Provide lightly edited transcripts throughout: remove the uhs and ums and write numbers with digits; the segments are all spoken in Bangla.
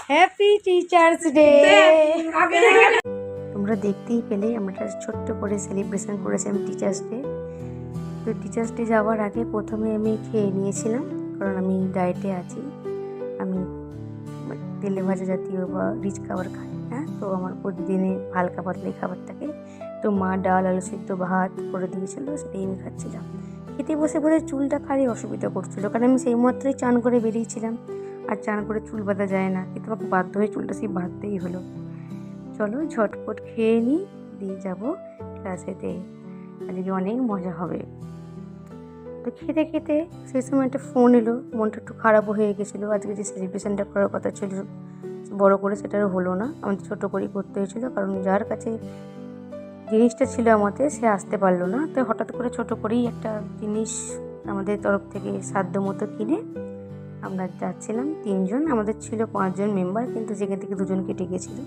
Happy teachers day. তোমরা দেখতেই পেলে আমরা ছোট্ট করে সেলিব্রেশন করেছিলাম টিচার্স ডে। তো টিচার্স ডে যাওয়ার আগে প্রথমে আমি খেয়ে নিয়েছিলাম, কারণ আমি ডায়েটে আছি। আমি তেলে ভাজা জাতীয় বা রিচ খাবার খাই না, তো আমার প্রতিদিনে হালকা পাতলা খাবার থাকে। তো মা ডাল আলু সিদ্ধ ভাত করে দিয়েছিল, সেটাই আমি খাচ্ছিলাম। খেতে বসে বসে চুলটা খালি অসুবিধা করছিলো, কারণ আমি সেই মাত্রই চান করে বেরিয়েছিলাম, আর চান করে চুল বাঁধা যায় না, কিন্তু আমাকে বাধ্য হয়ে চুলটা সেই বাঁধতেই হলো। চলো ঝটপট খেয়ে নিই, দিয়ে যাবো ক্লাসেতে, আজকে অনেক মজা হবে। তো খেতে খেতে সেই সময় একটা ফোন এলো, মনটা একটু খারাপও হয়ে গেছিলো। আজকে যে সেলিব্রেশনটা করার কথা ছিল বড় করে, সেটারও হলো না, আমাদের ছোটো করেই করতে হয়েছিলো, কারণ যার কাছে জিনিসটা ছিল আমাদের সে আসতে পারলো না। তো হঠাৎ করে ছোটো করেই একটা জিনিস আমাদের তরফ থেকে সাধ্য মতো কিনে আমরা যাচ্ছিলাম 3 জন, আমাদের ছিল 5 জন মেম্বার, কিন্তু যেখান থেকে 2 জন কেটে গেছিলো।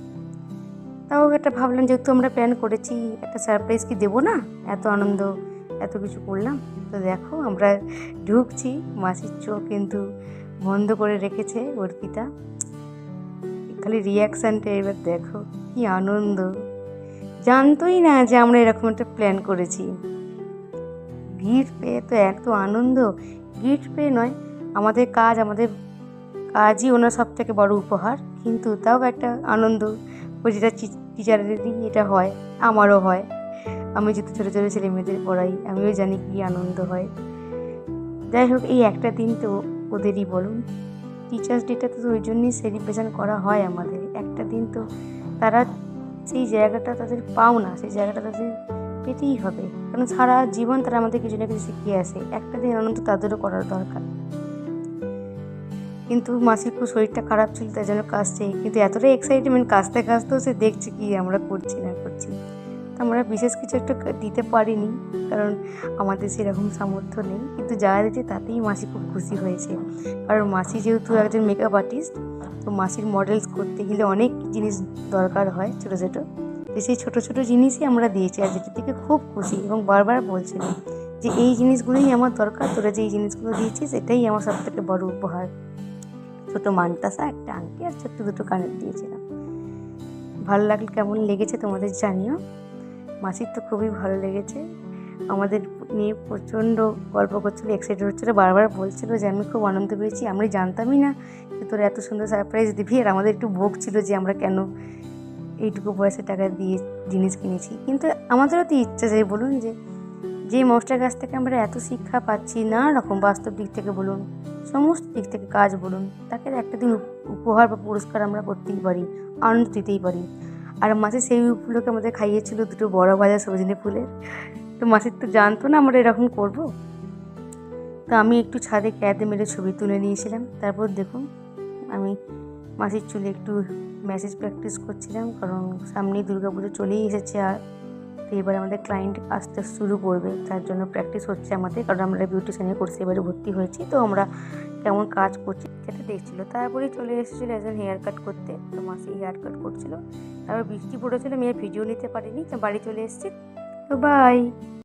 তাও একটা ভাবলাম, যেহেতু আমরা প্ল্যান করেছি, একটা সারপ্রাইজ কি দেবো না, এত আনন্দ এত কিছু করলাম। তো দেখো আমরা ঢুকছি, মাসির চোখ কিন্তু বন্ধ করে রেখেছে অর্পিতা, খালি রিয়াকশানটা এবার দেখো, কি আনন্দ। জানতোই না যে আমরা এরকম একটা প্ল্যান করেছি। গিফট পেয়ে তো এত আনন্দ, গিফট পেয়ে নয়, আমাদের কাজই ওনার সব থেকে বড় উপহার, কিন্তু তাও একটা আনন্দ। প্রতিটা টিচারেরই এটা হয়, আমারও হয়। আমি যেহেতু ছোটো ছোটো ছেলে মেয়েদের পড়াই, আমিও জানি কি আনন্দ হয়। যাই হোক, এই একটা দিন তো ওদেরই বলুন, টিচার্স ডেটা তো ওই জন্যই সেলিব্রেশন করা হয় আমাদের। একটা দিন তো তারা সেই জায়গাটা তাদের পাও না, সেই জায়গাটা তাদের পেতেই হবে, কারণ সারা জীবন তারা আমাদের কিছু না কিছু শিখিয়ে আসে। একটা দিন আনন্দ তাদেরও করার দরকার। কিন্তু মাসির খুব শরীরটা খারাপ ছিল, তাই জন্য কাজছে, কিন্তু এতটাই এক্সাইটমেন্ট, কাজতে কাজতেও সে দেখছে কি আমরা করছি না করছি। তো আমরা বিশেষ কিছু একটা দিতে পারিনি, কারণ আমাদের সেরকম সামর্থ্য নেই, কিন্তু যা দিয়েছে তাতেই মাসি খুব খুশি হয়েছে। কারণ মাসি যেহেতু একজন মেকআপ আর্টিস্ট, তো মাসির মডেলস করতে গেলে অনেক জিনিস দরকার হয় ছোটো ছোটো, তো সেই ছোটো ছোটো জিনিসই আমরা দিয়েছি, আর যেটা থেকে খুব খুশি, এবং বারবার বলছিলাম যে এই জিনিসগুলোই আমার দরকার, তোরা যে এই জিনিসগুলো দিয়েছিস এটাই আমার সব থেকে বড় উপহার। ছোটো মানতাসা, একটা আংটি আর ছোট্ট 2টো কানের দিয়েছিলাম। ভালো লাগলে, কেমন লেগেছে তোমাদের জানিও। মাসির তো খুবই ভালো লেগেছে, আমাদের নিয়ে প্রচণ্ড গল্প করছিলো, এক্সাইটেড হচ্ছিলো, বারবার বলছিলো যে আমি খুব আনন্দ পেয়েছি, আমরা জানতামই না যে তোরা এত সুন্দর সারপ্রাইজ দিবি। আর আমাদের একটু ভোগ ছিল যে আমরা কেন এইটুকু পয়সা টাকা দিয়ে জিনিস কিনেছি, কিন্তু আমাদেরও তো ইচ্ছা চাই বলুন, যে মানুষটার কাছ থেকে আমরা এত শিক্ষা পাচ্ছি, না রকম বাস্তব দিক থেকে বলুন, সমস্ত দিক থেকে কাজ বলুন, তাকে একটা দিন উপহার বা পুরস্কার আমরা করতেই পারি, আনন্দ দিতেই পারি। আর মাসি সেই উপলক্ষে আমাদের খাইয়েছিল 2টো বড় ভাজা সজনে ফুলের। তো মাসির তো জানতো না আমরা এরকম করবো। তো আমি একটু ছাদে ক্যাদে মেরে ছবি তুলে নিয়েছিলাম। তারপর দেখুন, আমি মাসির চুলে একটু ম্যাসেজ প্র্যাকটিস করছিলাম, কারণ সামনেই দুর্গাপুজো চলেই এসেছে, আর তো এবার আমাদের ক্লায়েন্ট আসতে শুরু করবে, তার জন্য প্র্যাকটিস হচ্ছে আমাদের, কারণ আমরা বিউটিশিয়ানের কোর্সে এবারে ভর্তি হয়েছি। তো আমরা কেমন কাজ করছি সেটা দেখছিলো। তারপরেই চলে এসেছিলো একজন হেয়ার কাট করতে, তো মাসি হেয়ার কাট করছিলো। তারপর বৃষ্টি পড়েছিল, মেয়ের ভিডিও নিতে পারিনি, তো বাড়ি চলে এসেছি। তো বাই।